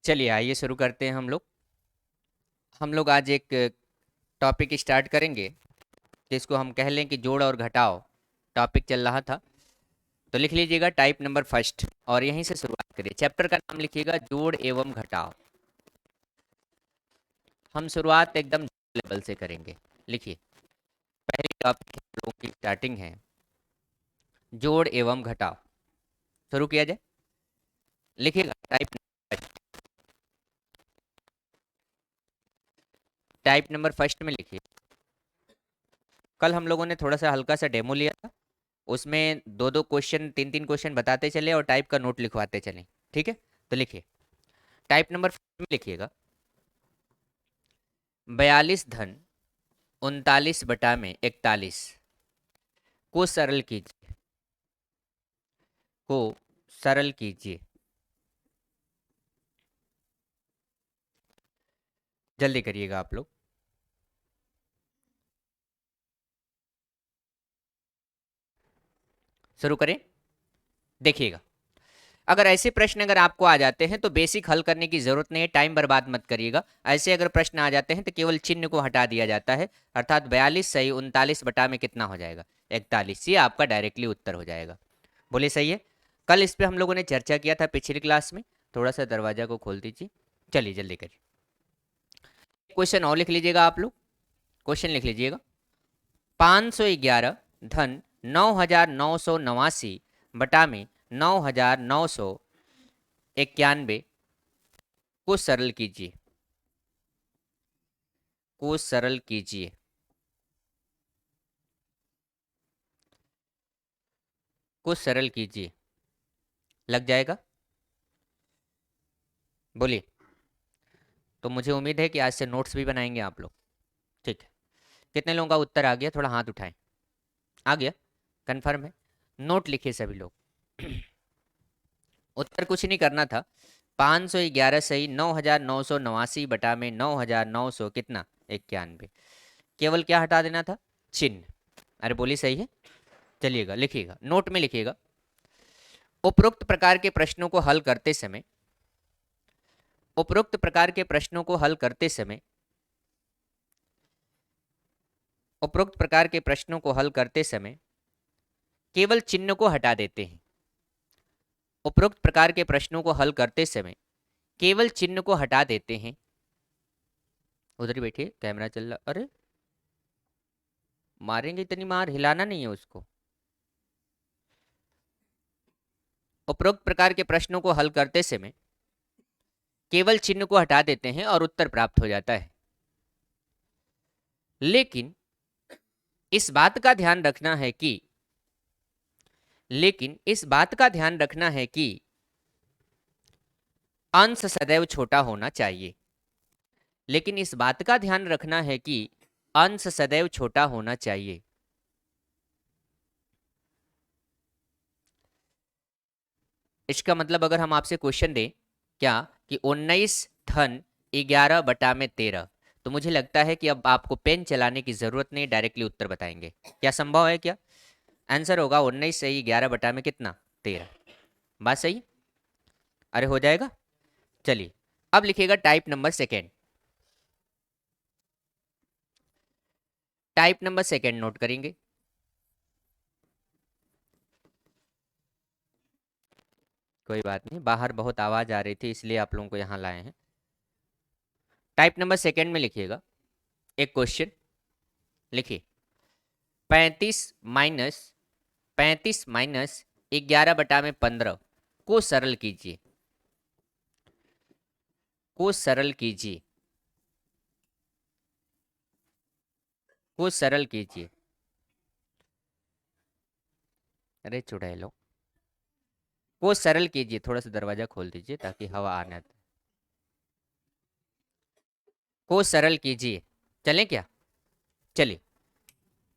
चलिए आइए शुरू करते हैं हम लोग आज एक टॉपिक स्टार्ट करेंगे जिसको हम कह लें कि जोड़ और घटाओ टॉपिक चल रहा था। तो लिख लीजिएगा टाइप नंबर फर्स्ट और यहीं से शुरुआत करिए। चैप्टर का नाम लिखिएगा जोड़ एवं घटाओ। हम शुरुआत एकदम लेवल से करेंगे। लिखिए, पहली टॉपिक हम लोगों की स्टार्टिंग है जोड़ एवं घटाओ। शुरू किया जाए। लिखिएगा टाइप नंबर फर्स्ट में लिखिए। कल हम लोगों ने थोड़ा सा हल्का सा डेमो लिया था, उसमें दो दो क्वेश्चन तीन तीन क्वेश्चन बताते चले और टाइप का नोट लिखवाते चले। ठीक है, तो लिखिए टाइप नंबर में लिखिएगा 42 धन 39/41 को सरल कीजिए। को सरल कीजिए। जल्दी करिएगा आप लोग। शुरू करें। देखिएगा, अगर ऐसे प्रश्न अगर आपको आ जाते हैं तो बेसिक हल करने की जरूरत नहीं है, टाइम बर्बाद मत करिएगा। ऐसे अगर प्रश्न आ जाते हैं तो केवल चिन्ह को हटा दिया जाता है, अर्थात 42 सही 39 बटा में कितना हो जाएगा 41। ये आपका डायरेक्टली उत्तर हो जाएगा। बोले सही है। कल इस पे हम लोगों ने चर्चा किया था पिछली क्लास में। थोड़ा सा दरवाजा को खोल दीजिए। चलिए जल्दी करिए। क्वेश्चन और लिख लीजिएगा आप लोग। क्वेश्चन लिख लीजिएगा 511 धन 9,989 बटा में 9,991 को सरल कीजिए। को सरल कीजिए। को सरल कीजिए। लग जाएगा? बोलिए। तो मुझे उम्मीद है कि आज से नोट्स भी बनाएंगे आप लोग। ठीक है, कितने लोगों का उत्तर आ गया? थोड़ा हाथ उठाएं। आ गया? कंफर्म है? नोट लिखिए सभी लोग। उत्तर कुछ नहीं करना था। 511 सही 9,989 बटा में 9,900 कितना 91। केवल क्या हटा देना था? चिन्ह। अरे बोली सही है। चलिएगा लिखिएगा, नोट में लिखिएगा उपरोक्त प्रकार के प्रश्नों को हल करते समय उपरोक्त प्रकार के प्रश्नों को हल करते समय उपरोक्त प्रकार के प्रश्नों को हल करते समय केवल चिन्ह को हटा देते हैं। उपरोक्त प्रकार के प्रश्नों को हल करते समय केवल चिन्ह को हटा देते हैं। उधर ही बैठिए, कैमरा चल रहा। अरे मारेंगे इतनी मार, हिलाना नहीं है उसको। उपरोक्त प्रकार के प्रश्नों को हल करते समय केवल चिन्ह को हटा देते हैं और उत्तर प्राप्त हो जाता है। लेकिन इस बात का ध्यान रखना है कि अंश सदैव छोटा होना चाहिए। लेकिन इस बात का ध्यान रखना है कि अंश सदैव छोटा होना चाहिए। इसका मतलब अगर हम आपसे क्वेश्चन दें क्या कि 19 धन 11 बटा में 13, तो मुझे लगता है कि अब आपको पेन चलाने की जरूरत नहीं, डायरेक्टली उत्तर बताएंगे। क्या संभव है? क्या आंसर होगा 19 सही 11 बटा में कितना 13। बात सही? अरे हो जाएगा। चलिए अब लिखिएगा type number second. Type number second note करेंगे। कोई बात नहीं, बाहर बहुत आवाज आ रही थी इसलिए आप लोगों को यहां लाए हैं। टाइप नंबर सेकेंड में लिखिएगा एक क्वेश्चन। लिखिए 35 माइनस 11 बटा में 15 को सरल कीजिए। को सरल कीजिए। को सरल कीजिए। अरे चुड़ैलो, को सरल कीजिए। थोड़ा सा दरवाजा खोल दीजिए ताकि हवा आने दे। को सरल कीजिए। चलें क्या? चलिए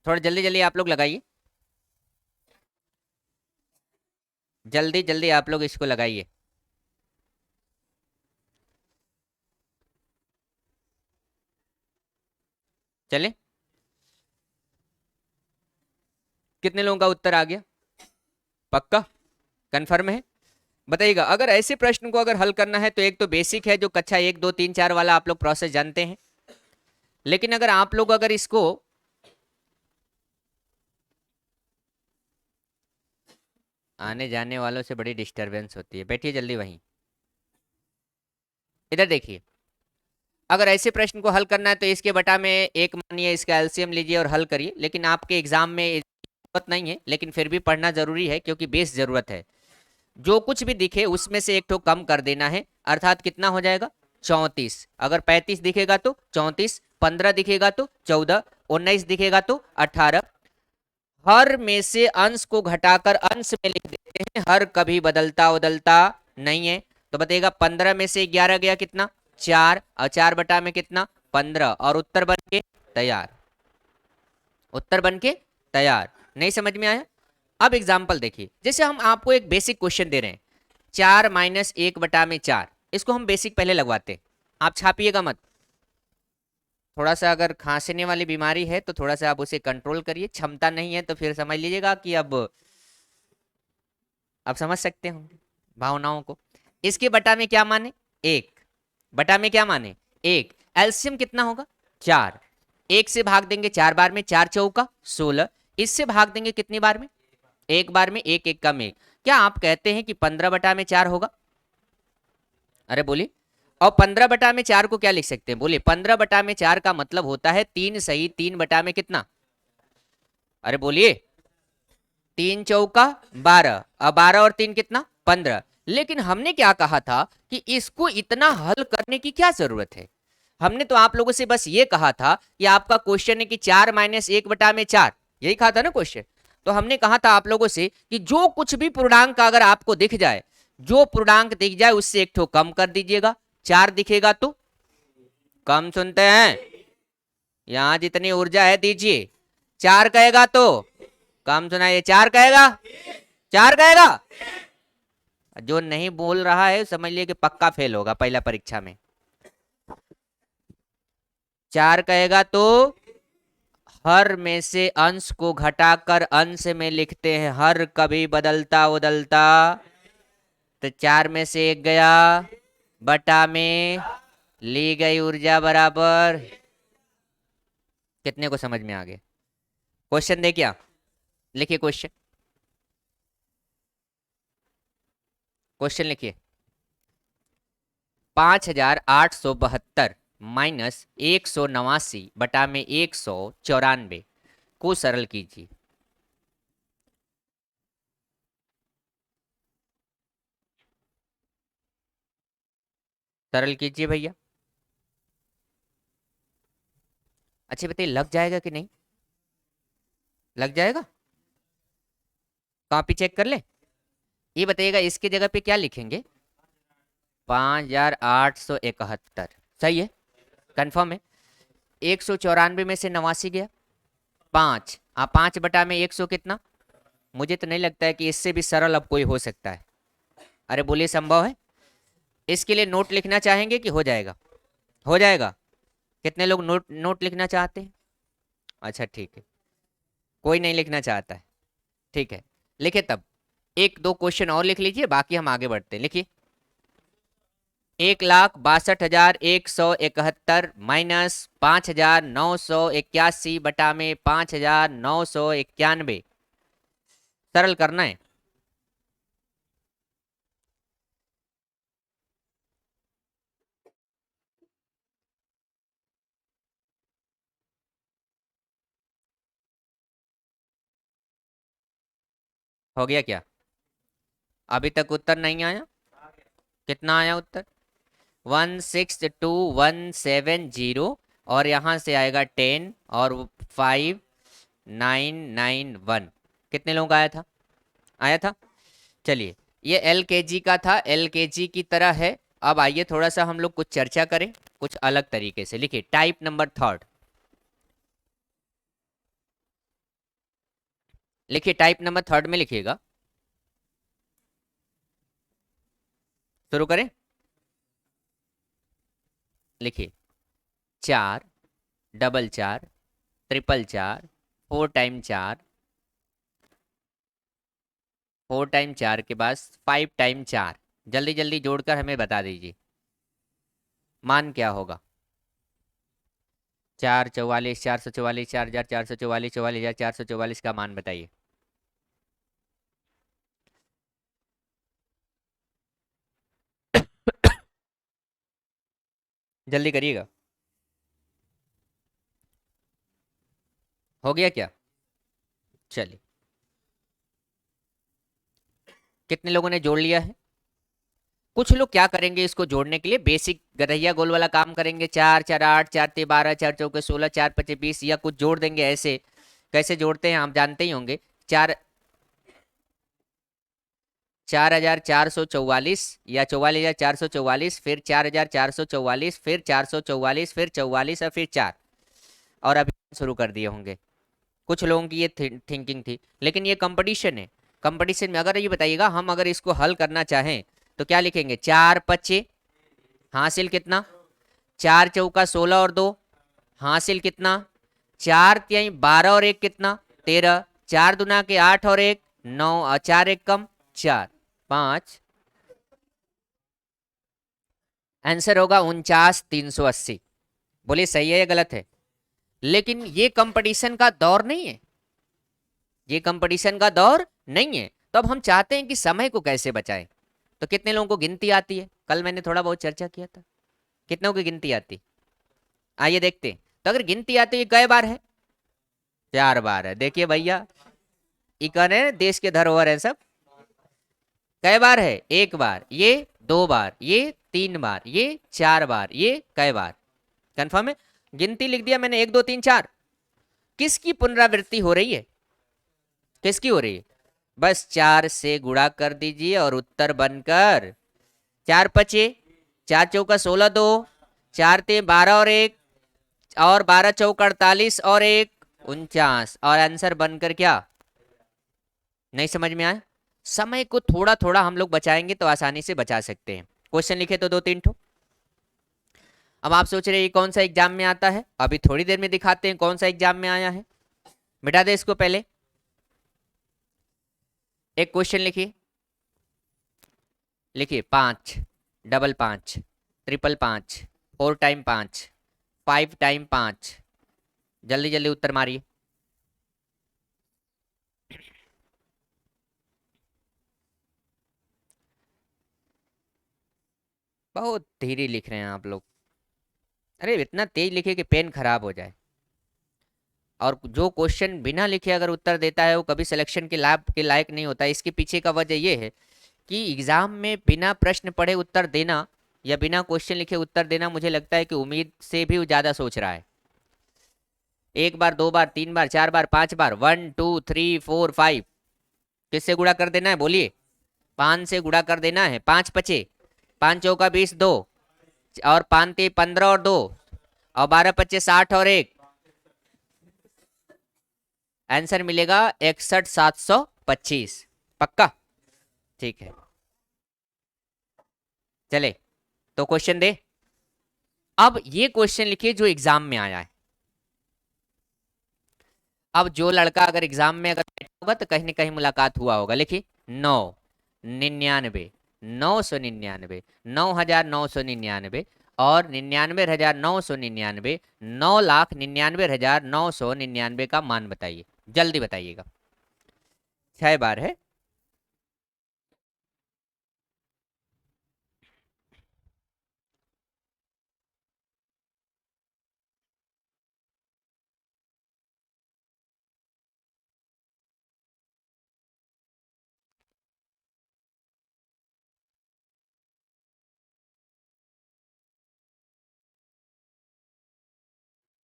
थोड़ा जल्दी जल्दी आप लोग लगाइए। जल्दी जल्दी आप लोग इसको लगाइए। चले, कितने लोगों का उत्तर आ गया? पक्का? कंफर्म है? बताइएगा, अगर ऐसे प्रश्न को अगर हल करना है तो एक तो बेसिक है जो कक्षा 1 2 3 4 वाला आप लोग प्रोसेस जानते हैं, लेकिन अगर आप लोग अगर इसको आने जाने वालों से बड़ी डिस्टरबेंस होती है, बैठिए जल्दी वहीं, इधर देखिए। अगर ऐसे प्रश्न को हल करना है तो इसके बटा में एक मानिए इसका एलसीएम लीजिए और हल करिए, लेकिन आपके एग्जाम में जरूरत नहीं है, लेकिन फिर भी पढ़ना जरूरी है क्योंकि बेस जरूरत है। जो कुछ भी दिखे उसमें से एक ठो कम कर देना है, अर्थात कितना हो जाएगा 34। अगर 35 दिखेगा तो 34, 15 दिखेगा तो 14, 19 दिखेगा तो 18। हर में से अंश को घटाकर अंश में लिख देते हैं, हर कभी बदलता बदलता नहीं है। तो बताइएगा 15 में से 11 गया कितना 4, और 4 बटा में कितना 15, और उत्तर बन के तैयार, उत्तर बन के तैयार। नहीं समझ में आया? अब एग्जाम्पल देखिए, जैसे हम आपको एक बेसिक क्वेश्चन दे रहे हैं, 4 - 1/4, इसको हम बेसिक पहले लगवाते हैं। आप छापिएगा मत, थोड़ा सा अगर खांसने वाली बीमारी है तो थोड़ा सा आप उसे कंट्रोल करिए, क्षमता नहीं है तो फिर समझ लीजिएगा कि अब आप समझ सकते हो भावनाओं को। इसके बटा में क्या माने 1, बटा में क्या माने 1, एलसीएम कितना होगा 4, 1 से भाग देंगे 4 बार में, 4 चौका 16, इससे भाग देंगे कितनी बार में, एक बार में, एक एक कम एक। क्या आप कहते हैं कि 15/4 होगा? अरे बोलिए। और 15/4 को क्या लिख सकते हैं, बोलिए 15/4 का मतलब होता है 3 सही, 3 बटा में कितना, अरे बोलिए 3 चौका 12, अब 12 और 3 कितना 15। लेकिन हमने क्या कहा था कि इसको इतना हल करने की क्या जरूरत है? हमने तो आप लोगों से बस ये कहा था कि आपका क्वेश्चन है कि 4 - 1/4, यही कहा था ना क्वेश्चन। तो हमने कहा था आप लोगों से कि जो कुछ भी पूर्णांक अगर आपको दिख जाए, जो पूर्णांक दिख जाए उससे एक ठो कम कर दीजिएगा। 4 दिखेगा तो कम, सुनते हैं, यहां जितनी ऊर्जा है दीजिए। 4 कहेगा तो कम सुनाइए, 4 कहेगा, 4 कहेगा। जो नहीं बोल रहा है समझ लिए कि पक्का फेल होगा पहला परीक्षा में। 4 कहेगा तो हर में से अंश को घटाकर अंश में लिखते हैं, हर कभी बदलता बदलता। तो 4 में से 1 गया, बटा में ली गई ऊर्जा बराबर, कितने को समझ में आ गया? क्वेश्चन दे क्या, लिखिए क्वेश्चन, क्वेश्चन लिखिए। 5872 माइनस 189/194 को सरल कीजिए। सरल कीजिए भैया। अच्छा बताइए लग जाएगा कि नहीं? लग जाएगा? कॉपी चेक कर ले। ये बताइएगा इसके जगह पे क्या लिखेंगे, 5871, सही है, कंफर्म है। 194 में से 89 गया 5, 5/100 कितना, मुझे तो नहीं लगता है कि इससे भी सरल अब कोई हो सकता है। अरे बोलिए संभव है? इसके लिए नोट लिखना चाहेंगे कि हो जाएगा? हो जाएगा। कितने लोग नोट नोट लिखना चाहते हैं? अच्छा ठीक है, कोई नहीं लिखना चाहता है, ठीक है। लिखे तब एक दो क्वेश्चन और लिख लीजिए, बाकी हम आगे बढ़ते हैं। लिखिए 1,62,171 माइनस 5,981 बटा में 5,991, सरल करना है। हो गया क्या? अभी तक उत्तर नहीं आया? कितना आया उत्तर? 162,170, और यहां से आएगा 10 और 5,991। कितने लोगों का आया था? आया था। चलिए ये एलकेजी का था, एलकेजी की तरह है। अब आइए थोड़ा सा हम लोग कुछ चर्चा करें कुछ अलग तरीके से। लिखिए टाइप नंबर थर्ड, लिखिए टाइप नंबर थर्ड में लिखिएगा, शुरू करें। लिखिए 4 डबल 4 ट्रिपल 4 4 टाइम 4 4 टाइम 4 के बाद 5 टाइम 4, जल्दी जल्दी जोड़कर हमें बता दीजिए मान क्या होगा। 4 44, 444, 4444, 4444 का मान बताइए। जल्दी करिएगा। हो गया क्या? चलिए, कितने लोगों ने जोड़ लिया है? कुछ लोग क्या करेंगे, इसको जोड़ने के लिए बेसिक गरहिया गोल वाला काम करेंगे। 4 4 8, 4 3 12, 4 चौके 16, 4 5 20, या कुछ जोड़ देंगे ऐसे। कैसे जोड़ते हैं आप जानते ही होंगे। 4,444 या 44,444, फिर 4,444, फिर 444, फिर 44 और फिर 4, और अभी शुरू कर दिए होंगे। कुछ लोगों की ये थिंकिंग थी, लेकिन ये कंपटीशन है। कंपटीशन में अगर ये बताइएगा, हम अगर इसको हल करना चाहें तो क्या लिखेंगे? 4 5 हासिल कितना? 4 चौका 16 और 2 हासिल कितना? 4 तिहाई 12 और 1 कितना? 13। 4 दुना के 8 और 1 9, और 4 1 कम 4 5। आंसर होगा 49,380। बोलिए सही है या गलत है? लेकिन ये कंपटीशन का दौर नहीं है, ये कंपटीशन का दौर नहीं है। तो अब हम चाहते हैं कि समय को कैसे बचाएं। तो कितने लोगों को गिनती आती है? कल मैंने थोड़ा बहुत चर्चा किया था, कितनों की गिनती आती? आइए देखते हैं। तो अगर गिनती आती है, कई बार है? 4 बार है। देखिए भैया, इकन है, देश के धरोहर है सब। कई बार है? 1 बार, ये 2 बार, ये 3 बार, ये 4 बार, ये कई बार? कंफर्म है? गिनती लिख दिया मैंने, 1 2 3 4। किसकी पुनरावृत्ति हो रही है? किसकी हो रही है? बस 4 से गुणा कर दीजिए और उत्तर बनकर 4 5 4 चौका 16 2, 4 3 12 और 1, और 12 चौका 48 और 1 49, और आंसर बनकर क्या? नहीं समझ में आया? समय को थोड़ा थोड़ा हम लोग बचाएंगे तो आसानी से बचा सकते हैं। क्वेश्चन लिखे तो 2 3 ठो। अब आप सोच रहे हैं ये कौन सा एग्जाम में आता है? अभी थोड़ी देर में दिखाते हैं कौन सा एग्जाम में आया है। मिटा दे इसको पहले। एक क्वेश्चन लिखिए, लिखिए 5 डबल 5 ट्रिपल 5, 4 टाइम 5, 5 टाइम 5। जल्दी जल्दी उत्तर मारिए। बहुत धीरे लिख रहे हैं आप लोग। अरे इतना तेज लिखे कि पेन खराब हो जाए। और जो क्वेश्चन बिना लिखे अगर उत्तर देता है वो कभी सिलेक्शन के लायक नहीं होता। इसके पीछे का वजह ये है कि एग्जाम में बिना प्रश्न पढ़े उत्तर देना या बिना क्वेश्चन लिखे उत्तर देना, मुझे लगता है कि उम्मीद से भी ज़्यादा सोच रहा है। 1 बार 2 बार 3 बार 4 बार 5 बार, 1 2 3 4 5। किससे गुणा कर देना है बोलिए? 5 से गुणा कर देना है। 5 पचे 5 चौका 20 2, और 5 ते 15 और 2, और 12 पच्चे 60 और 1। आंसर मिलेगा 61,725। पक्का? ठीक है, चले तो क्वेश्चन दे। अब ये क्वेश्चन लिखिए जो एग्जाम में आया है। अब जो लड़का अगर एग्जाम में अगर बैठा होगा तो कहीं ना कहीं मुलाकात हुआ होगा। लिखिए 9 99 999, 9,999, और 99,999, 9,99,999 का मान बताइए। जल्दी बताइएगा। 6 बार है।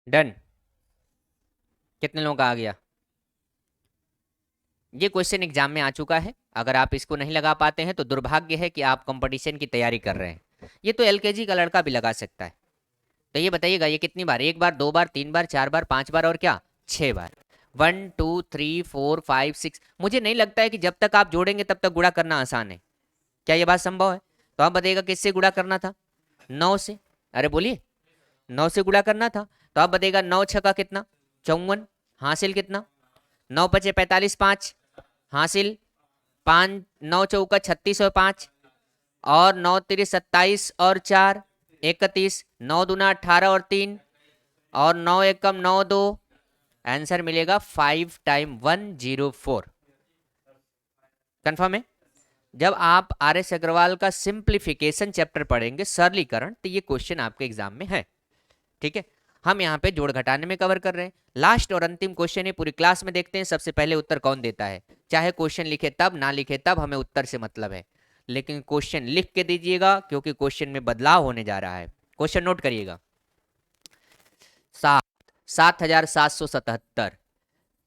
डन। कितने लोगों का आ गया? ये क्वेश्चन एग्जाम में आ चुका है। अगर आप इसको नहीं लगा पाते हैं तो दुर्भाग्य है कि आप कंपटीशन की तैयारी कर रहे हैं। ये तो एलकेजी का लड़का भी लगा सकता है। तो ये बताइएगा, ये कितनी बार? 1 बार 2 बार 3 बार 4 बार 5 बार और क्या 6 बार। 1 2 3 4 5 6। मुझे नहीं लगता है कि जब तक आप जोड़ेंगे तब तक गुणा करना आसान है। क्या ये बात संभव है? तो आप बताइएगा किससे गुणा करना था? 9 से। अरे बोलिए, 9 से गुणा करना था। तो आप बताइएगा 9 छका कितना? 54। हासिल कितना? 9 पचे 45 5 हासिल 5 9 चौका 36 और 5 और 9 तिरी 27 और 4 31, 9 दूना 18 और 3 और 9 एकम 9 2, आंसर मिलेगा 5 टाइम 104। कंफर्म है? जब आप आर एस अग्रवाल का सिंप्लीफिकेशन चैप्टर पढ़ेंगे, सरलीकरण, तो ये क्वेश्चन आपके एग्जाम में है। ठीक है, हम यहाँ पे जोड़ घटाने में कवर कर रहे हैं। लास्ट और अंतिम क्वेश्चन है, पूरी क्लास में देखते हैं सबसे पहले उत्तर कौन देता है। चाहे क्वेश्चन लिखे तब ना लिखे तब, हमें उत्तर से मतलब है, लेकिन क्वेश्चन लिख के दीजिएगा क्योंकि क्वेश्चन में बदलाव होने जा रहा है। क्वेश्चन नोट करिएगा। 7,777,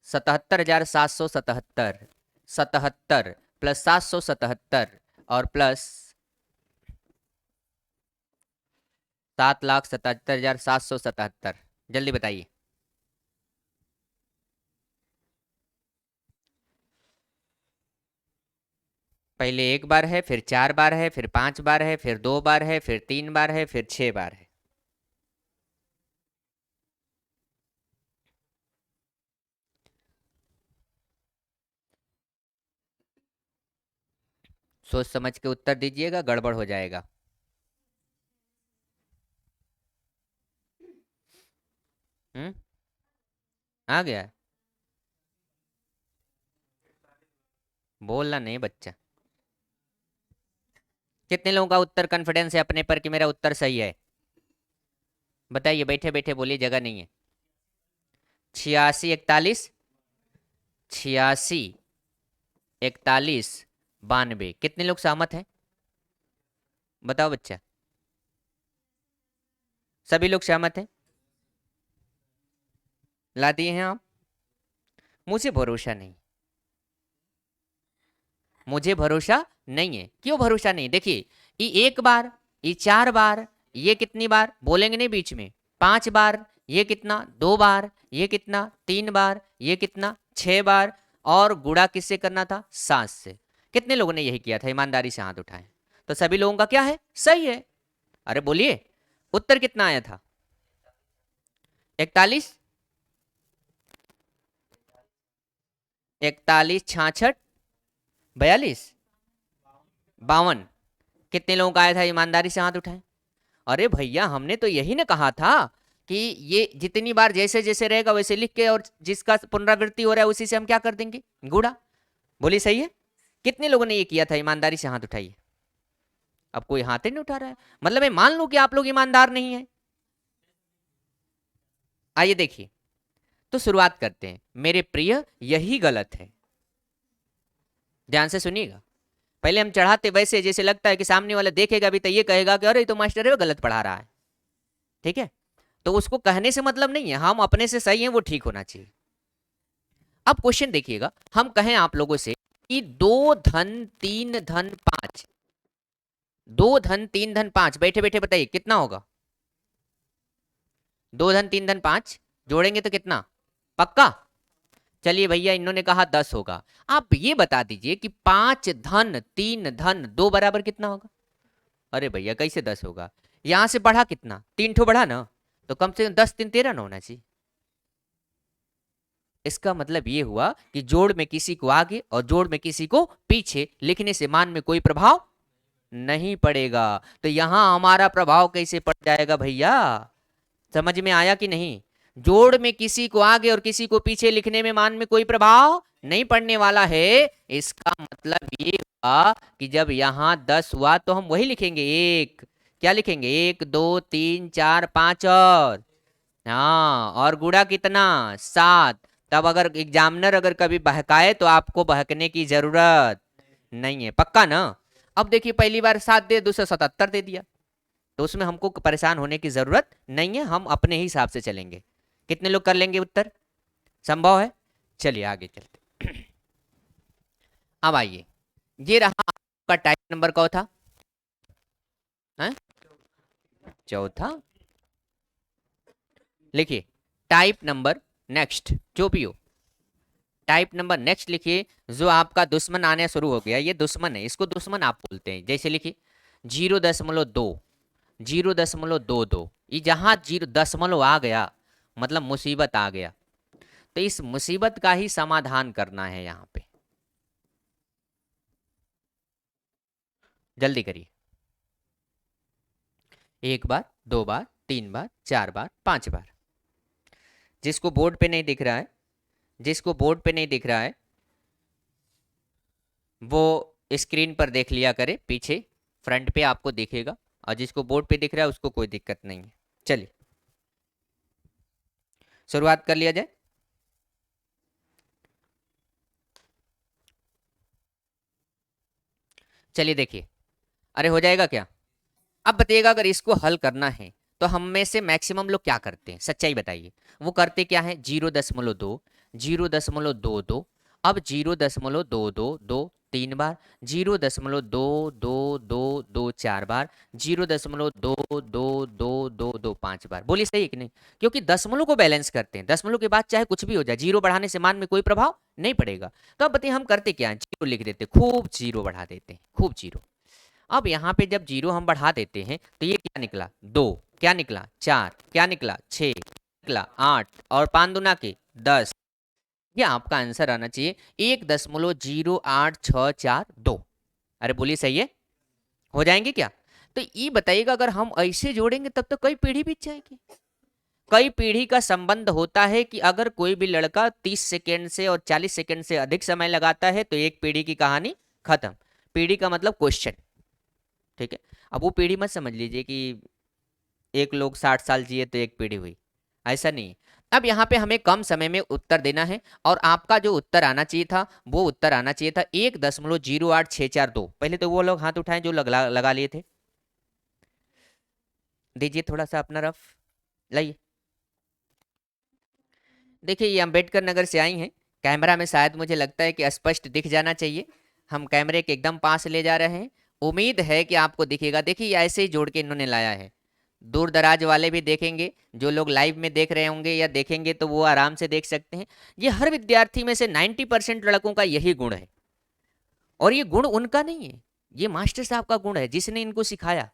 77,777, 77 प्लस 777 और प्लस 7,77,777, जल्दी बताइए। पहले 1 बार है, फिर 4 बार है, फिर 5 बार है, फिर 2 बार है, फिर 3 बार है, फिर 6 बार है। सोच समझ के उत्तर दीजिएगा, गड़बड़ हो जाएगा। आ गया? बोलना नहीं बच्चा। कितने लोगों का उत्तर कॉन्फिडेंस है अपने पर कि मेरा उत्तर सही है? बताइए, बैठे बैठे बोलिए, जगह नहीं है। 86 41, 86 41 92, कितने लोग सहमत हैं? बताओ बच्चा। सभी लोग सहमत हैं? ला दिए हैं आप? मुझे भरोसा नहीं, मुझे भरोसा नहीं है। क्यों भरोसा नहीं? देखिए, ये 1 बार, ये 4 बार, ये कितनी बार बोलेंगे नहीं बीच में, 5 बार, ये कितना 2 बार, ये कितना 3 बार, ये कितना 6 बार, और गुणा किससे करना था? 7 से। कितने लोगों ने यही किया था? ईमानदारी से हाथ उठाएं। तो सभी लोगों का क्या है? सही है। अरे बोलिए, उत्तर कितना आया था? 41, 41 66 42 52, कितने लोगों का आया था? ईमानदारी से हाथ उठाएं। अरे भैया, हमने तो यही ना कहा था कि ये जितनी बार जैसे जैसे रहेगा वैसे लिख के, और जिसका पुनरावृत्ति हो रहा है उसी से हम क्या कर देंगे? गुणा। बोलिए सही है? कितने लोगों ने ये किया था? ईमानदारी से हाथ उठाइए। अब कोई हाथ ही नहीं उठा रहा है, मतलब मैं मान लूं कि आप लोग ईमानदार नहीं है। आइए देखिए, तो शुरुआत करते हैं। मेरे प्रिय, यही गलत है। ध्यान से सुनिएगा। पहले हम चढ़ाते वैसे जैसे लगता है कि सामने वाला देखेगा भी तो ये कहेगा कि अरे तो मास्टर है वो गलत पढ़ा रहा है। ठीक है, तो उसको कहने से मतलब नहीं है, हम अपने से सही हैं, वो ठीक होना चाहिए। अब क्वेश्चन देखिएगा, हम कहें आप लोगों से कि 2 धन 3 धन 5, 2 धन 3 धन 5, बैठे बैठे बताइए कितना होगा? 2 धन 3 धन 5 जोड़ेंगे तो कितना? पक्का? चलिए भैया, इन्होंने कहा 10 होगा। आप ये बता दीजिए कि 5 धन 3 धन 2 बराबर कितना होगा? अरे भैया कैसे 10 होगा? यहां से बढ़ा कितना? 3 ठो बढ़ा ना, तो कम से कम 10 3 13 ना होना चाहिए। इसका मतलब ये हुआ कि जोड़ में किसी को आगे और जोड़ में किसी को पीछे लिखने से मान में कोई प्रभाव नहीं पड़ेगा। तो यहां हमारा प्रभाव कैसे पड़ जाएगा भैया? समझ में आया कि नहीं? जोड़ में किसी को आगे और किसी को पीछे लिखने में मान में कोई प्रभाव नहीं पड़ने वाला है। इसका मतलब ये हुआ कि जब यहां 10 हुआ तो हम वही लिखेंगे, एक। क्या लिखेंगे? 1 2 3 4 5 और हाँ, और गुणा कितना? 7। तब अगर एग्जामिनर अगर कभी बहकाए तो आपको बहकने की जरूरत नहीं है। पक्का ना? अब देखिए, पहली बार 7 दे, दूसरा 77 दे दिया, तो उसमें हमको परेशान होने की जरूरत नहीं है, हम अपने ही हिसाब से चलेंगे। कितने लोग कर लेंगे उत्तर? संभव है? चलिए आगे चलते। अब आइए, ये रहा आपका टाइप नंबर कौन था? चौथा। लिखिए टाइप नंबर नेक्स्ट, जो भी हो टाइप नंबर नेक्स्ट लिखिए। जो आपका दुश्मन आने शुरू हो गया, ये दुश्मन है, इसको दुश्मन आप बोलते हैं। जैसे लिखिए 0.2, 0.22, ये जहां 0 आ गया मतलब मुसीबत आ गया। तो इस मुसीबत का ही समाधान करना है यहाँ पे। जल्दी करिए। 1 बार, 2 बार, 3 बार, 4 बार, 5 बार। जिसको बोर्ड पे नहीं दिख रहा है, जिसको बोर्ड पे नहीं दिख रहा है वो स्क्रीन पर देख लिया करे, पीछे फ्रंट पे आपको दिखेगा। और जिसको बोर्ड पे दिख रहा है उसको कोई दिक्कत नहीं है। चलिए शुरुआत कर लिया जाए। चलिए देखिए, अरे हो जाएगा क्या? अब बताइएगा, अगर इसको हल करना है तो हम में से मैक्सिमम लोग क्या करते हैं, सच्चाई बताइए। वो करते क्या है, 0.2, 0.22, अब 0.222 3 बार, 0.2222 4 बार, 0.22222 5 बार। बोलिए सही है कि नहीं? क्योंकि दशमलव को बैलेंस करते हैं, दशमलव के बाद चाहे कुछ भी हो जाए, जीरो बढ़ाने से मान में कोई प्रभाव नहीं पड़ेगा। तो अब बताइए हम करते क्या है, जीरो लिख देते, खूब जीरो बढ़ा देते हैं, खूब जीरो। अब यहाँ पे जब जीरो हम बढ़ा देते हैं तो ये क्या निकला, 2, क्या निकला 4, क्या निकला 6, निकला 8, और 5 दूना के 10। ये आपका आंसर आना चाहिए 1.0862। अरे बोलिए सही है, हो जाएंगे क्या? तो ये बताइएगा, अगर हम ऐसे जोड़ेंगे तब तो कई पीढ़ी बीत जाएगी। कई पीढ़ी का संबंध होता है कि अगर कोई भी लड़का 30 सेकेंड से और 40 सेकेंड से अधिक समय लगाता है तो एक पीढ़ी की कहानी खत्म। पीढ़ी का मतलब क्वेश्चन, ठीक है? अब वो पीढ़ी मत समझ लीजिए कि एक लोग 60 साल जिए तो एक पीढ़ी हुई, ऐसा नहीं है। अब यहाँ पे हमें कम समय में उत्तर देना है, और आपका जो उत्तर आना चाहिए था वो उत्तर आना चाहिए था 1.08642। पहले तो वो लोग हाथ उठाएं जो लगा लिए थे। दीजिए थोड़ा सा अपना रफ, लाइए। देखिए ये अम्बेडकर नगर से आई हैं, कैमरा में शायद मुझे लगता है कि स्पष्ट दिख जाना चाहिए। हम कैमरे के एकदम पास ले जा रहे हैं, उम्मीद है कि आपको दिखेगा। देखिए ये ऐसे ही जोड़ के इन्होंने लाया है। दूर दराज वाले भी देखेंगे, जो लोग लाइव में देख रहे होंगे या देखेंगे तो वो आराम से देख सकते हैं। ये हर विद्यार्थी में से 90% लड़कों का यही गुण है, और ये गुण उनका नहीं है, ये मास्टर साहब का गुण है जिसने इनको सिखाया।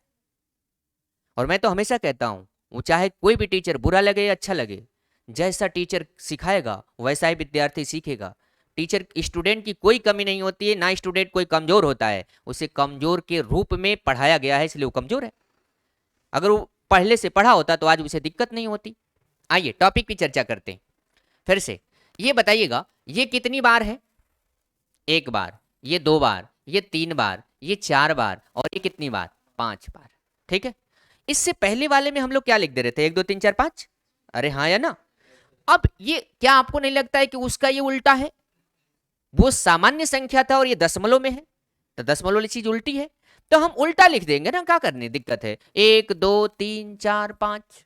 और मैं तो हमेशा कहता हूँ, वो चाहे कोई भी टीचर, बुरा लगे या अच्छा लगे, जैसा टीचर सिखाएगा वैसा ही विद्यार्थी सीखेगा। टीचर स्टूडेंट की कोई कमी नहीं होती है, ना स्टूडेंट कोई कमजोर होता है, उसे कमजोर के रूप में पढ़ाया गया है इसलिए वो कमजोर है। अगर वो पहले से पढ़ा होता तो आज उसे दिक्कत नहीं होती। आइए टॉपिक की चर्चा करते हैं फिर से। ये बताइएगा, ये कितनी बार है? 1 बार, ये 2 बार, ये 3 बार, ये 4 बार, और ये कितनी बार, 5 बार। ठीक है, इससे पहले वाले में हम लोग क्या लिख दे रहे थे, 1 2 3 4 5। अरे हाँ या ना? अब ये क्या आपको नहीं लगता है कि उसका ये उल्टा है? वो सामान्य संख्या था और ये दशमलव में है, तो दशमलव वाली चीज उल्टी है, तो हम उल्टा लिख देंगे ना, क्या करने दिक्कत है? 1 2 3 4 5,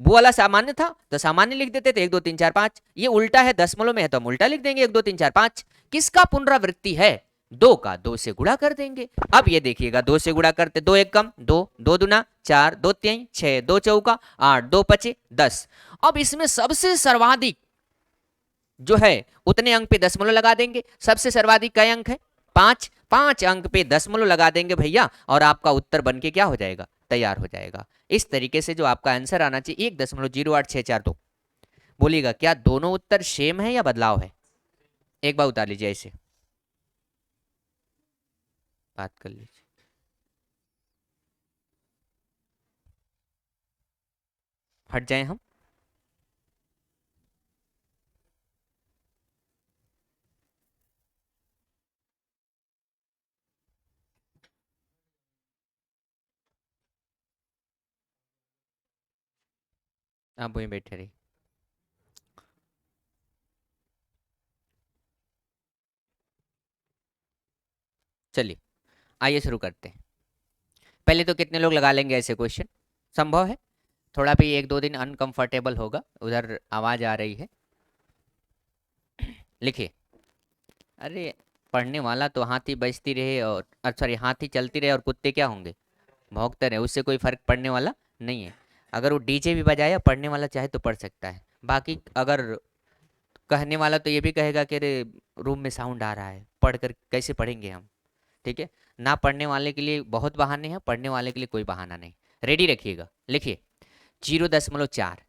वो वाला सामान्य था तो सामान्य लिख देते थे 1 2 3 4 5। ये उल्टा है, दशमलव में है, तो हम उल्टा लिख देंगे 1 2 3 4 5। किसका पुनरावृत्ति है? 2 का, 2 से गुणा कर देंगे। अब ये देखिएगा, 2 से गुणा करते, 2 1 कम 2, 2 दूना 4, 2 3 6, 2 चौका 8, 2 पचे 10। अब इसमें सबसे सर्वाधिक जो है उतने अंक पे दशमलव लगा देंगे। सबसे सर्वाधिक कई अंक है? 5, 5 अंक पे दशमलव लगा देंगे भैया, और आपका उत्तर बन के क्या हो जाएगा, तैयार हो जाएगा। इस तरीके से जो आपका आंसर आना चाहिए 1.08642। बोलिएगा क्या दोनों उत्तर सेम है या बदलाव है? एक बार उतार लीजिए, ऐसे बात कर लीजिए। हट जाए हम। आप वहीं बैठे रहिए। चलिए आइए शुरू करते हैं। पहले तो कितने लोग लगा लेंगे ऐसे क्वेश्चन? संभव है? थोड़ा भी 1 2 दिन अनकंफर्टेबल होगा, उधर आवाज आ रही है। लिखिए। अरे पढ़ने वाला तो हाथी बजती रहे और सॉरी हाथी चलती रहे और कुत्ते क्या होंगे, भौंकते रहे, उससे कोई फर्क पड़ने वाला नहीं है। अगर वो डीजे भी बजाया, पढ़ने वाला चाहे तो पढ़ सकता है। बाकी अगर कहने वाला तो ये भी कहेगा कि अरे रूम में साउंड आ रहा है, पढ़कर कैसे पढ़ेंगे हम? ठीक है, ना पढ़ने वाले के लिए बहुत बहाने हैं, पढ़ने वाले के लिए कोई बहाना नहीं। रेडी रखिएगा, लिखिए 0.4,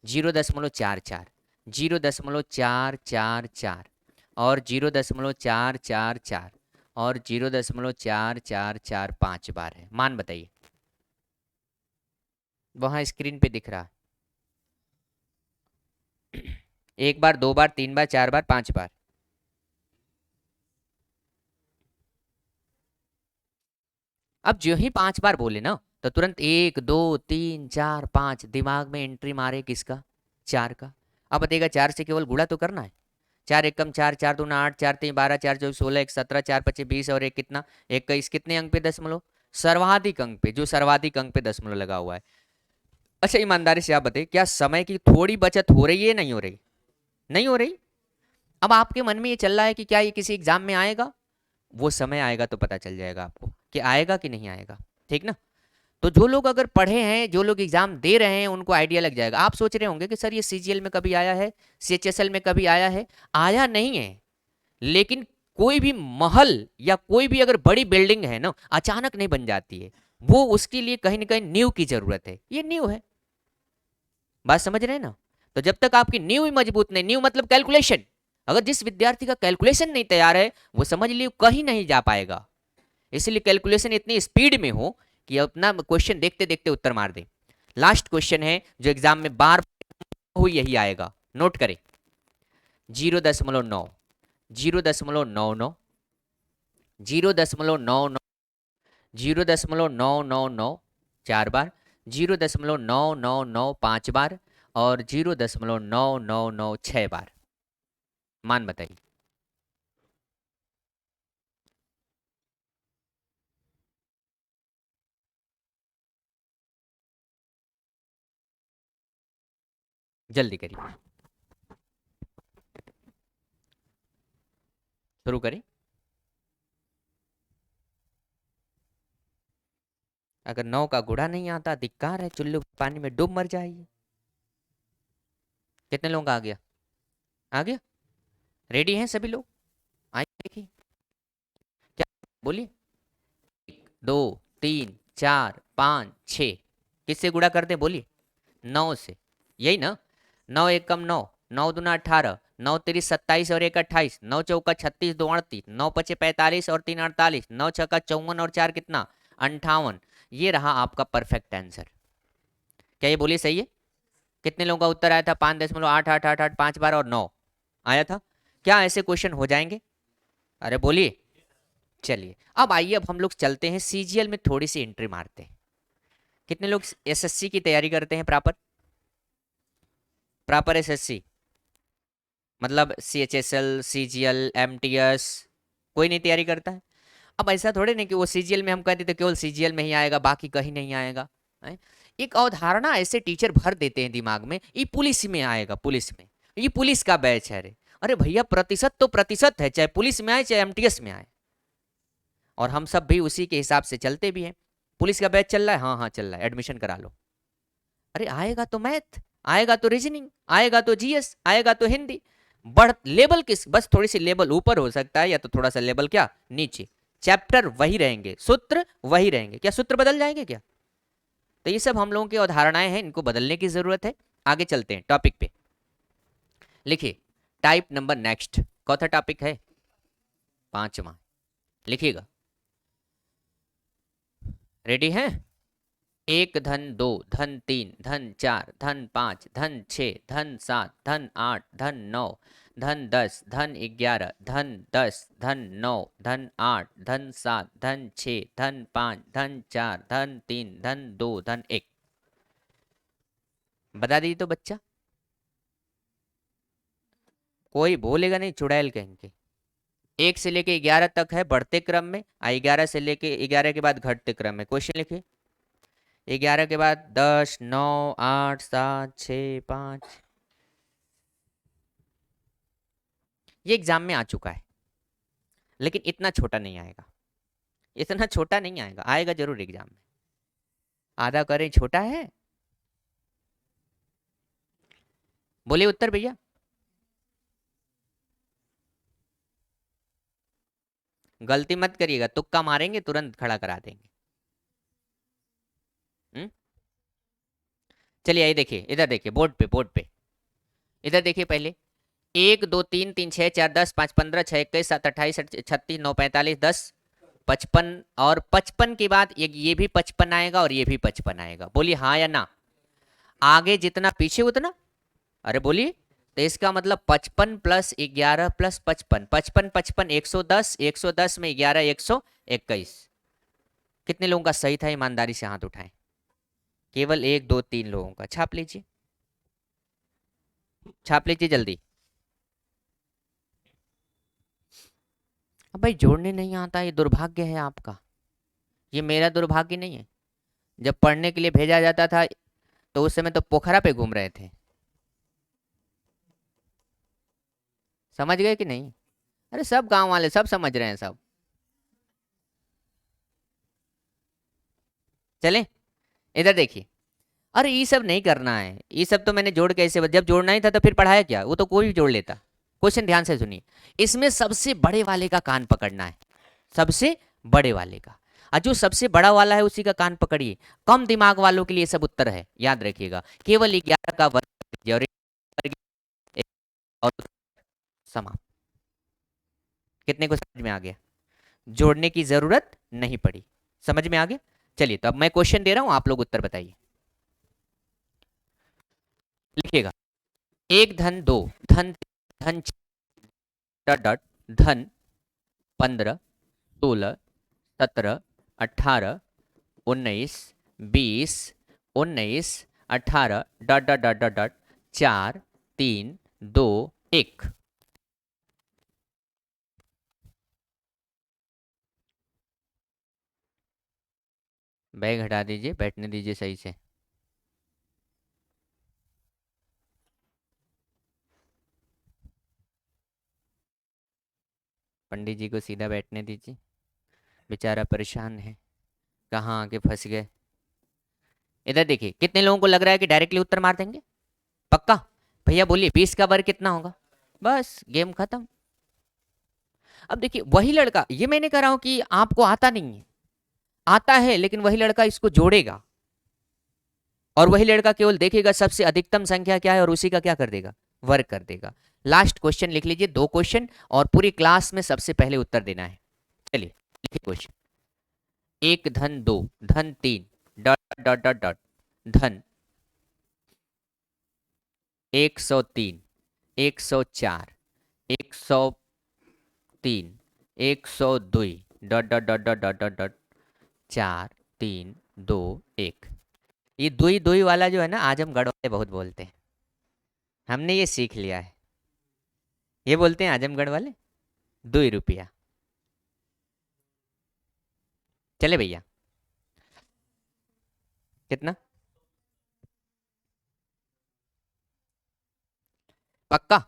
0.44, 0.444 और 0.444 और 0.4445 बार है। मान बताइए, वहां स्क्रीन पे दिख रहा है। एक बार, दो बार, तीन बार, चार बार, पांच बार। अब जो ही पांच बार बोले ना, तो तुरंत एक दो तीन चार पांच दिमाग में एंट्री मारे किसका? चार का। अब बताइएगा, चार से केवल गुणा तो करना है। चार एक कम चार, चार दूना आठ, चार तीन बारह, चार चौबीस सोलह, एक 17, चार पच्चीस 20 और एक कितना? 21। कितने अंक पे दशमलव? सर्वाधिक अंक पे, जो सर्वाधिक अंक पे दशमलव लगा हुआ है। अच्छा, ईमानदारी से आप बताइए, क्या समय की थोड़ी बचत हो रही है, नहीं हो रही? नहीं हो रही। अब आपके मन में ये चल रहा है कि क्या ये किसी एग्जाम में आएगा? वो समय आएगा तो पता चल जाएगा आपको कि आएगा कि नहीं आएगा। ठीक ना? तो जो लोग अगर पढ़े हैं, जो लोग एग्जाम दे रहे हैं, उनको आइडिया लग जाएगा। आप सोच रहे होंगे कि सर ये सीजीएल में कभी आया है, सीएचएसएल में कभी आया है? आया नहीं है। लेकिन कोई भी महल या कोई भी अगर बड़ी बिल्डिंग है ना, अचानक नहीं बन जाती है। वो उसके लिए कहीं ना कहीं नींव की जरूरत है। ये नींव है। बात समझ रहे हैं ना? तो जब तक आपकी नींव ही मजबूत नहीं, नींव मतलब कैलकुलेशन, अगर जिस विद्यार्थी का कैलकुलेशन नहीं तैयार है, वो समझ लियो कहीं नहीं जा पाएगा। इसलिए कैलकुलेशन इतनी स्पीड में हो कि अपना क्वेश्चन देखते देखते उत्तर मार दे। लास्ट क्वेश्चन है जो एग्जाम में बार हुई, यही आएगा, नोट करें। 0.9, 0.99, 0.99, 0.999 चार बार, 0.999 पांच बार और 0.999 छह बार। मान बताइए। जल्दी करिए, शुरू करें। अगर 9 का गुणा नहीं आता, धिक्कार है, चुल्लू पानी में डूब मर जाइए। कितने लोगों का आ गया? आ गया? रेडी हैं सभी लोग? आइए देखिए। क्या? बोलिए। दो, तीन, चार, पाँच, छ। किससे गुणा करते हैं बोलिए? 9 से। यही ना? 9 एक कम 9, 9 दूना 18, 9 तिरिस 27 और एक 28, 9 चौका 36 दो 38, 9 पचे 45 और 3 48, 9 छक्का 54 और 4 कितना? 58। ये रहा आपका परफेक्ट आंसर। क्या ये बोलिए सही है? कितने लोगों का उत्तर आया था? 5.888 पांच बार और 9 आया था। क्या ऐसे क्वेश्चन हो जाएंगे? अरे बोलिए। चलिए, अब आइए, अब हम लोग चलते हैं सीजीएल में, थोड़ी सी एंट्री मारते हैं। कितने लोग एसएससी की तैयारी करते हैं? प्रॉपर प्रॉपर एसएससी मतलब सीएचएसएल, सीजीएल, एमटीएस, कोई नहीं तैयारी करता है? अब ऐसा थोड़े नहीं कि वो सीजीएल में हम कहते तो केवल सीजीएल में ही आएगा, बाकी कहीं नहीं आएगा। है? एक अवधारणा ऐसे टीचर भर देते हैं दिमाग में, ये पुलिस में आएगा, पुलिस में, ये पुलिस का बैच है। अरे भैया, प्रतिशत तो प्रतिशत है, चाहे पुलिस में आए चाहे एमटीएस में आए। और हम सब भी उसी के हिसाब से चलते भी हैं। पुलिस का बैच चल रहा है, हाँ हाँ चल रहा है, एडमिशन करा लो। अरे आएगा तो मैथ, आएगा तो रीजनिंग, आएगा तो जीएस, आएगा तो हिंदी। बढ़ लेवल किस, बस थोड़ी सी लेवल ऊपर हो सकता है, या तो थोड़ा सा लेवल क्या नीचे। चैप्टर वही रहेंगे, सूत्र वही रहेंगे। क्या सूत्र बदल जाएंगे क्या? तो ये सब हम लोगों की अवधारणाएं हैं, इनको बदलने की जरूरत है। आगे चलते हैं टॉपिक पे। लिखिए टाइप नंबर नेक्स्ट। कौन सा टॉपिक है? पांचवा। लिखिएगा। रेडी हैं? एक धन दो, धन तीन, धन चार, धन पाँच, धन छः, धन सात, धन आठ, धन नौ, धन 10, धन 11, धन 10, धन 9, धन 8, धन 7, धन 6, धन 5, धन 4, धन 3, धन 2, धन 1। बता दीजिए तो बच्चा। कोई बोलेगा नहीं, चुड़ैल कहेंगे। एक से लेके 11 तक है बढ़ते क्रम में, 11 से लेके 11 के बाद घटते क्रम में। क्वेश्चन लिखिए। 11 के बाद 10, 9, 8, 7, 6, 5। ये एग्जाम में आ चुका है, लेकिन इतना छोटा नहीं आएगा। इतना छोटा नहीं आएगा, आएगा जरूर एग्जाम में। आधा करें छोटा है? बोलिए उत्तर भैया। गलती मत करिएगा, तुक्का मारेंगे तुरंत खड़ा करा देंगे। हम्म? चलिए, ये देखिए, इधर देखिए, बोर्ड पे, बोर्ड पे। इधर देखिए पहले। एक दो तीन, तीन छः, चार 10, 5 15, 6 21, 7 28, 36, 9 45, 10 55, और 55 के बाद ये भी 55 आएगा और ये भी 55 आएगा। बोलिए हाँ या ना। आगे जितना पीछे उतना, अरे बोलिए। तो इसका मतलब 55 प्लस 11 प्लस 55, 55 55 110, 110 में 11 121। कितने लोगों का सही था? ईमानदारी से हाथ उठाएं। केवल 1 2 3 लोगों का। छाप लीजिए, छाप लीजिए जल्दी। अब भाई जोड़ने नहीं आता, ये दुर्भाग्य है आपका, ये मेरा दुर्भाग्य नहीं है। जब पढ़ने के लिए भेजा जाता था तो उस समय तो पोखरा पे घूम रहे थे। समझ गए कि नहीं? अरे सब गांव वाले सब समझ रहे हैं सब। चले इधर देखिए। अरे ये सब नहीं करना है, ये सब तो मैंने जोड़ के ऐसे, जब जोड़ना ही था तो फिर पढ़ाया क्या? वो तो कोई भी जोड़ लेता। क्वेश्चन ध्यान से सुनिए, इसमें सबसे बड़े वाले का कान पकड़ना है, सबसे बड़े वाले का। और जो सबसे बड़ा वाला है उसी का कान पकड़िए। कम दिमाग वालों के लिए सब उत्तर है, याद रखिएगा। केवल 11 का वर्ग कीजिए और और समाप्त। कितने को समझ में आ गया? जोड़ने की जरूरत नहीं पड़ी, समझ में आ गया। चलिए तो अब मैं क्वेश्चन दे रहा हूं, आप लोग उत्तर बताइए। लिखिएगा, एक धन दो, धन धन डॉट डॉट, धन 15 16 17 18 19 20 19 18 dot dot dot dot dot 4 3 2 1। Bag हटा दीजिए, बैठने दीजिए सही से। पंडित जी को सीधा बैठने दीजिए, बेचारा परेशान है, कहाँ आके फंस गए। इधर देखिए, कितने लोगों को लग रहा है कि डायरेक्टली उत्तर मार देंगे? पक्का? भैया बोलिए 20 का वर्ग कितना होगा? बस गेम खत्म। अब देखिए वही लड़का, ये मैंने कह रहा हूं कि आपको आता नहीं है, आता है, लेकिन वही लड़का इसको जोड़ेगा और वही लड़का केवल देखेगा सबसे अधिकतम संख्या क्या है और उसी का क्या कर देगा? वर्ग कर देगा। लास्ट क्वेश्चन लिख लीजिए, 2 क्वेश्चन, और पूरी क्लास में सबसे पहले उत्तर देना है। चलिए लिखिए क्वेश्चन। एक धन दो, धन तीन, डॉट डॉट डॉट डॉट, धन 103, 104, 103, 102, dot dot dot dot dot dot dot, 4 3 2 1। ये दुई दुई वाला जो है ना, आजमगढ़ वाले बहुत बोलते हैं, हमने ये सीख लिया है। ये बोलते हैं आजमगढ़ वाले 2 रुपया। चले भैया, कितना? पक्का?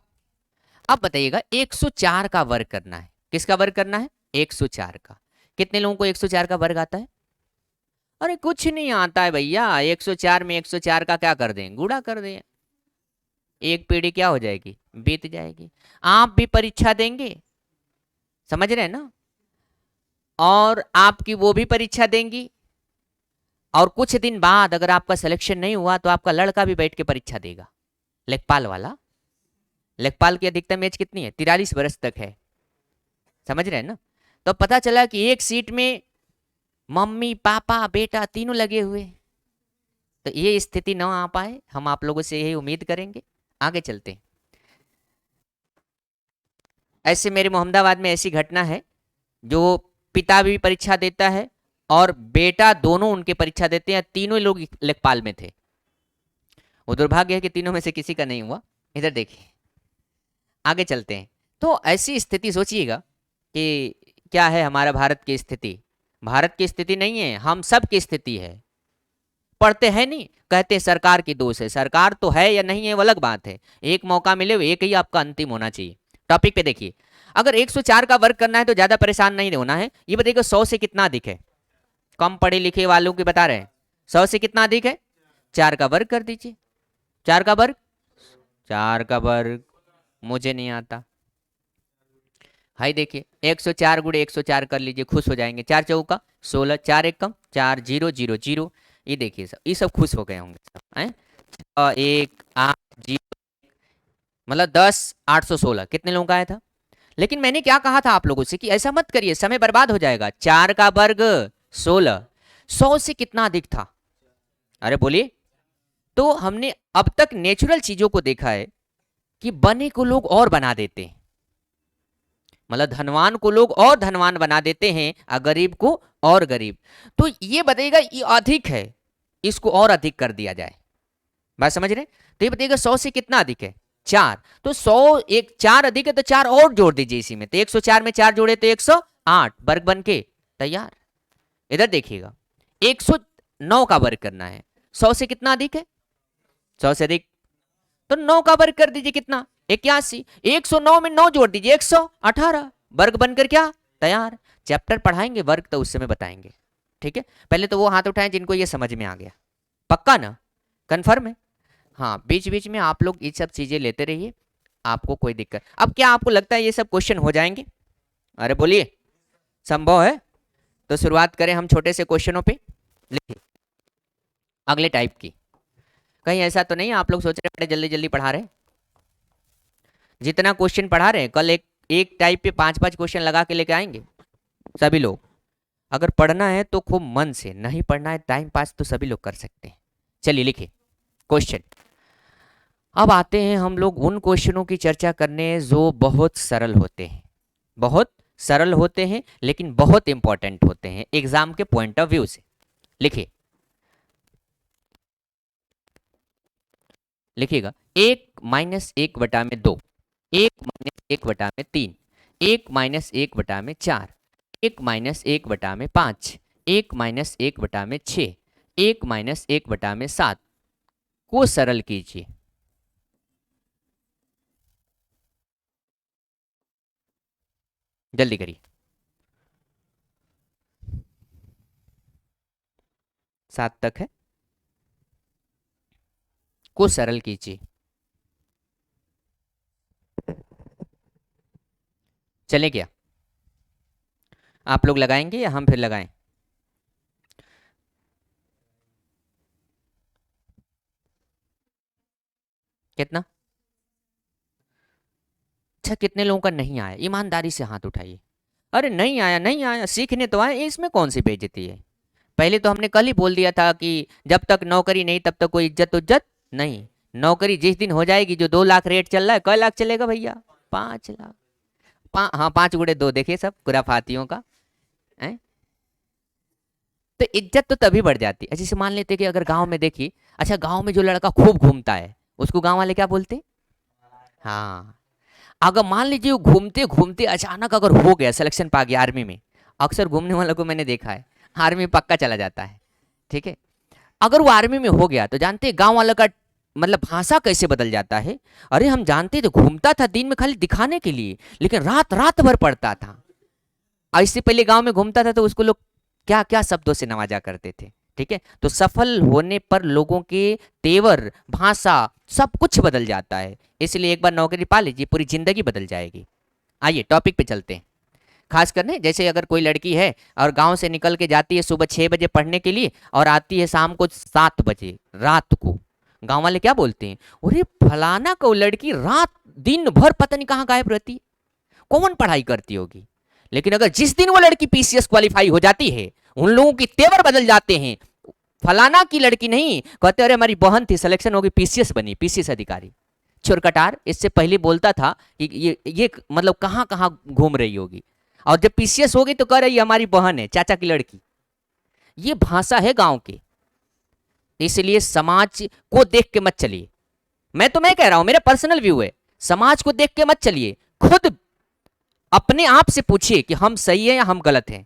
अब बताइएगा, 104 का वर्ग करना है। किसका वर्ग करना है? 104 का। कितने लोगों को 104 का वर्ग आता है? अरे कुछ नहीं आता है भैया। 104 में 104 का क्या कर दें? गुणा कर दें। एक पीढ़ी क्या हो जाएगी? बीत जाएगी। आप भी परीक्षा देंगे, समझ रहे हैं ना, और आपकी वो भी परीक्षा देंगी, और कुछ दिन बाद अगर आपका सिलेक्शन नहीं हुआ तो आपका लड़का भी बैठ के परीक्षा देगा, लेखपाल वाला। लेखपाल की अधिकतम एज कितनी है? 43 वर्ष तक है, समझ रहे हैं ना। तो पता चला कि एक सीट में मम्मी पापा बेटा तीनों लगे हुए, तो ये स्थिति ना आ पाए, हम आप लोगों से यही उम्मीद करेंगे। आगे चलते हैं। ऐसे मेरे मोहम्मदाबाद में ऐसी घटना है, जो पिता भी परीक्षा देता है और बेटा, दोनों उनके परीक्षा देते हैं, तीनों लोग लेखपाल में थे। वो दुर्भाग्य है कि तीनों में से किसी का नहीं हुआ। इधर देखिए, आगे चलते हैं। तो ऐसी स्थिति सोचिएगा कि क्या है हमारा भारत की स्थिति। भारत की स्थिति नहीं है, हम सब की स्थिति है। पढ़ते हैं नहीं, कहते सरकार की दोष है। सरकार तो है या नहीं है वो अलग बात है, एक मौका मिले, एक ही आपका अंतिम होना चाहिए। टॉपिक पे देखिए, अगर 104 का वर्ग करना है तो ज्यादा परेशान नहीं होना है। ये बताइएगा 100 से कितना अधिक है? कम पढ़े लिखे वालों की बता रहे हैं, 100 से कितना अधिक है? 4 का वर्ग कर दीजिए। 4 का वर्ग, 4 का वर्ग मुझे नहीं आता। हाई देखिए, 104 गुणे 104 कर लीजिए, खुश हो जाएंगे। 4 चौका 16, 4 एक कम 4 0 0 0। ये देखिए सब, ये सब खुश हो गए होंगे सब हैं। 1 8 0 मतलब 10 816 कितने लोगों का आया था। लेकिन मैंने क्या कहा था आप लोगों से कि ऐसा मत करिए, समय बर्बाद हो जाएगा। 4 का वर्ग 16, 100 से कितना अधिक था? अरे बोलिए। तो हमने अब तक नेचुरल चीजों को देखा है कि बने को लोग और बना देते हैं, मतलब धनवान को लोग और धनवान बना देते हैं और गरीब को और गरीब। तो ये बताइएगा ये अधिक है, इसको और अधिक कर दिया जाए, बात समझ रहे? तो ये बताइएगा 100 से कितना अधिक है? 4। तो 100 एक 4 अधिक है तो 4 और जोड़ दीजिए इसी में, तो 104 में 4 जोड़े तो 108, वर्ग बन के तैयार। इधर देखिएगा 109 का वर्ग करना है, 100 से कितना अधिक है? 100 से अधिक, तो 9 का वर्ग कर दीजिए कितना? 81। 109 में 9 जोड़ दीजिए 118, वर्ग बनकर क्या तैयार। चैप्टर पढ़ाएंगे वर्ग तो उस समय बताएंगे, ठीक है। पहले तो वो हाथ उठाएं जिनको ये समझ में आ गया, पक्का ना, कंफर्म है? हाँ, बीच बीच में आप लोग ये सब चीजें लेते रहिए, आपको कोई दिक्कत। अब क्या आपको लगता है ये सब क्वेश्चन हो जाएंगे? अरे बोलिए, संभव है? तो शुरुआत करें हम छोटे से क्वेश्चनों पे। लिखिए अगले टाइप की। कहीं ऐसा तो नहीं आप लोग सोच रहे बड़े जल्दी जल्दी पढ़ा रहे? जितना क्वेश्चन पढ़ा रहे हैं कल एक टाइप पे 5-5 क्वेश्चन लगा के लेके आएंगे सभी लोग। अगर पढ़ना है तो खूब मन से, नहीं पढ़ना है टाइम पास तो सभी लोग कर सकते हैं। चलिए लिखिए क्वेश्चन। अब आते हैं हम लोग उन क्वेश्चनों की चर्चा करने जो बहुत सरल होते हैं, बहुत सरल होते हैं लेकिन बहुत इंपॉर्टेंट होते हैं एग्जाम के पॉइंट ऑफ व्यू से। लिखिए, लिखिएगा 1-1/2, 1-1/3, 1-1/4, 1-1/5, 1-1/6, 1-1/7 को सरल कीजिए। जल्दी करिए, 7 तक है, को सरल कीजिए। चले क्या? आप लोग लगाएंगे या हम फिर लगाएं? कितना? अच्छा, कितने लोगों का नहीं आया? ईमानदारी से हाथ उठाइए। अरे नहीं आया, नहीं आया, सीखने तो आए, इसमें कौन सी बेइज्जती है? पहले तो हमने कल ही बोल दिया था कि जब तक नौकरी नहीं तब तक कोई इज्जत उज्जत नहीं। नौकरी जिस दिन हो जाएगी, जो 2 लाख रेट चल रहा है, कै लाख चलेगा भैया? 5 लाख। हाँ, 5 × 2 देखिए सब खुराफातियों का है। तो इज्जत तो तभी बढ़ जाती है। जैसे मान लेते कि अगर गांव में देखिए, अच्छा गांव में जो लड़का खूब घूमता है उसको गांव वाले क्या बोलते हैं? हाँ। अगर मान लीजिए वो घूमते घूमते अचानक अगर हो गया, सिलेक्शन पा गया आर्मी में, अक्सर घूमने वालों को मैंने देखा है आर्मी में पक्का चला जाता है, ठीक है। अगर वो आर्मी में हो गया तो जानते हैं गांव वालों का मतलब भाषा कैसे बदल जाता है। अरे हम जानते तो घूमता था दिन में खाली दिखाने के लिए, लेकिन रात रात भर पढ़ता था। इससे पहले गांव में घूमता था तो उसको लोग क्या क्या शब्दों से नवाजा करते थे, ठीक है। तो सफल होने पर लोगों के तेवर, भाषा, सब कुछ बदल जाता है। इसलिए एक बार नौकरी पा लीजिए, पूरी जिंदगी बदल जाएगी। आइए टॉपिक पे चलते हैं। खास करने जैसे अगर कोई लड़की है और गांव से निकल के जाती है सुबह 6 बजे पढ़ने के लिए और आती है शाम को 7 बजे रात को, गांव वाले क्या बोलते हैं? अरे फलाना को लड़की रात दिन भर पता नहीं कहाँ गायब रहती है, कौन पढ़ाई करती होगी। लेकिन अगर जिस दिन वो लड़की पीसीएस क्वालिफाई हो जाती है, उन लोगों के तेवर बदल जाते हैं। फलाना की लड़की नहीं कहते, अरे हमारी बहन थी सिलेक्शन होगी पीसीएस बनी, पीसीएस अधिकारी। चुरकटार इससे पहले बोलता था कि ये मतलब कहाँ कहाँ घूम रही होगी, और जब पीसीएस होगी तो कह रही हमारी बहन है, चाचा की लड़की। ये भाषा है गांव की। इसलिए समाज को देख के मत चलिए। मैं कह रहा हूं, मेरा पर्सनल व्यू है, समाज को देख के मत चलिए, खुद अपने आप से पूछिए कि हम सही है या हम गलत हैं।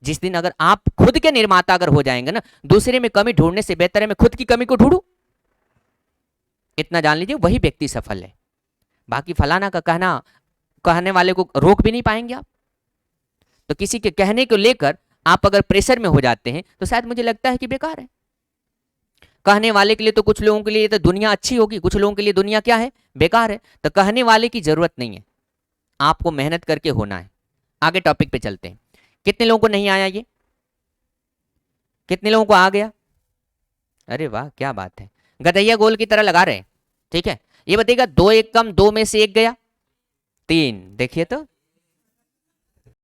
जिस दिन अगर आप खुद के निर्माता अगर हो जाएंगे ना, दूसरे में कमी ढूंढने से बेहतर है मैं खुद की कमी को ढूंढूं। इतना जान लीजिए वही व्यक्ति सफल है। बाकी फलाना का कहना, कहने वाले को रोक भी नहीं पाएंगे आप। तो किसी के कहने को लेकर आप अगर प्रेशर में हो जाते हैं तो शायद मुझे लगता है कि बेकार है। कहने वाले के लिए तो कुछ लोगों के लिए तो दुनिया अच्छी होगी, कुछ लोगों के लिए दुनिया क्या है, बेकार है। तो कहने वाले की जरूरत नहीं है, आपको मेहनत करके होना है। आगे टॉपिक पे चलते हैं। कितने लोगों को नहीं आया ये? कितने लोगों को आ गया? अरे वाह क्या बात है, गधैया गोल की तरह लगा रहे हैं, ठीक है। ये बताइएगा 2 एक कम 2 में से 1 गया 3, देखिए तो